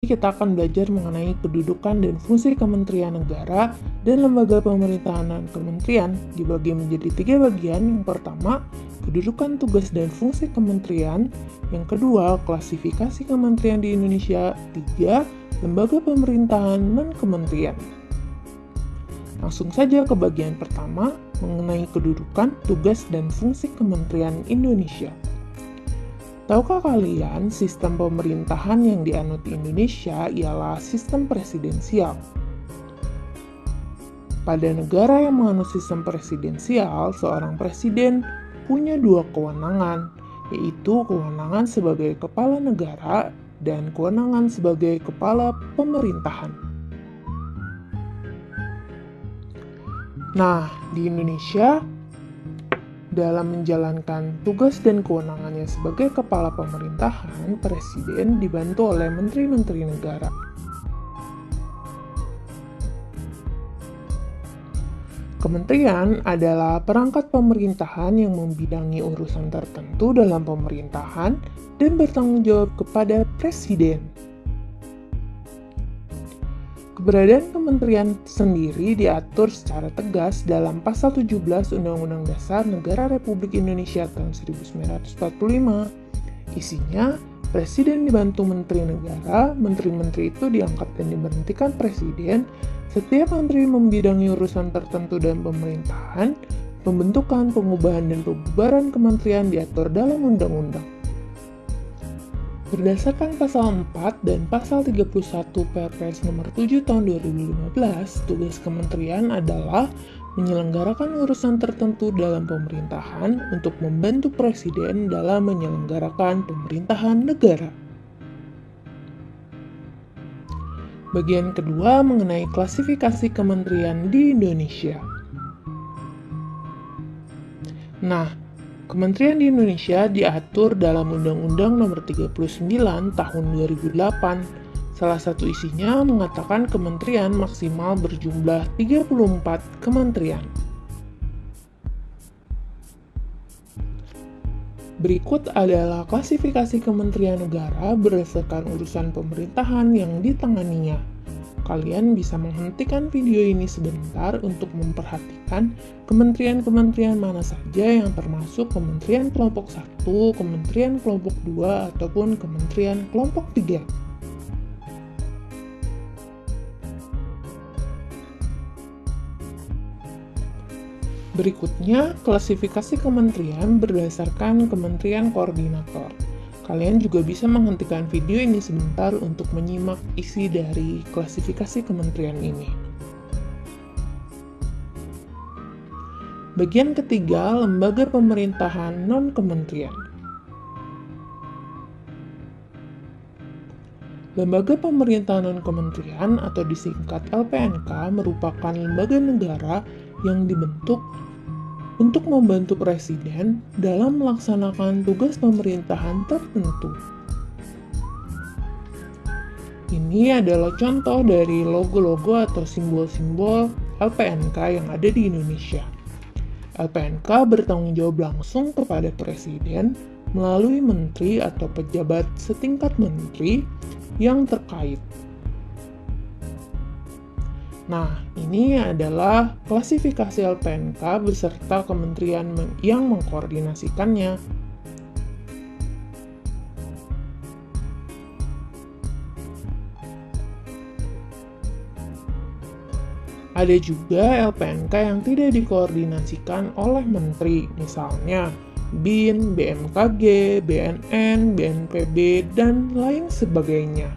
kita akan belajar mengenai kedudukan dan fungsi kementerian negara dan lembaga pemerintahan dan kementerian dibagi menjadi 3 bagian. Yang pertama, kedudukan, tugas, dan fungsi kementerian. Yang kedua, klasifikasi kementerian di Indonesia. 3, lembaga pemerintahan dan kementerian. Langsung saja ke bagian pertama mengenai kedudukan, tugas, dan fungsi kementerian Indonesia. Tahukah kalian sistem pemerintahan yang dianut di Indonesia ialah sistem presidensial? Pada negara yang menganut sistem presidensial, seorang presiden punya 2 kewenangan, yaitu kewenangan sebagai kepala negara dan kewenangan sebagai kepala pemerintahan. Nah, di Indonesia, dalam menjalankan tugas dan kewenangannya sebagai kepala pemerintahan, presiden dibantu oleh menteri-menteri negara. Kementerian adalah perangkat pemerintahan yang membidangi urusan tertentu dalam pemerintahan dan bertanggung jawab kepada presiden. Keberadaan kementerian sendiri diatur secara tegas dalam Pasal 17 Undang-Undang Dasar Negara Republik Indonesia tahun 1945. Isinya, presiden dibantu menteri negara, menteri-menteri itu diangkat dan diberhentikan presiden, setiap menteri membidangi urusan tertentu dalam pemerintahan, pembentukan, pengubahan, dan pembubaran kementerian diatur dalam undang-undang. Berdasarkan Pasal 4 dan Pasal 31 Perpres Nomor 7 Tahun 2015, tugas kementerian adalah menyelenggarakan urusan tertentu dalam pemerintahan untuk membantu presiden dalam menyelenggarakan pemerintahan negara. Bagian kedua mengenai klasifikasi kementerian di Indonesia. Nah, kementerian di Indonesia diatur dalam Undang-Undang Nomor 39 Tahun 2008. Salah satu isinya mengatakan kementerian maksimal berjumlah 34 kementerian. Berikut adalah klasifikasi kementerian negara berdasarkan urusan pemerintahan yang ditanganinya. Kalian bisa menghentikan video ini sebentar untuk memperhatikan kementerian-kementerian mana saja yang termasuk kementerian kelompok 1, kementerian kelompok 2, ataupun kementerian kelompok 3. Berikutnya, klasifikasi kementerian berdasarkan kementerian koordinator. Kalian juga bisa menghentikan video ini sebentar untuk menyimak isi dari klasifikasi kementerian ini. Bagian ketiga, lembaga pemerintahan non-kementerian. Lembaga pemerintahan non-kementerian atau disingkat LPNK merupakan lembaga negara yang dibentuk untuk membantu presiden dalam melaksanakan tugas pemerintahan tertentu. Ini adalah contoh dari logo-logo atau simbol-simbol LPNK yang ada di Indonesia. LPNK bertanggung jawab langsung kepada presiden melalui menteri atau pejabat setingkat menteri yang terkait. Nah, ini adalah klasifikasi LPNK beserta kementerian yang mengkoordinasikannya. Ada juga LPNK yang tidak dikoordinasikan oleh menteri, misalnya BIN, BMKG, BNN, BNPB, dan lain sebagainya.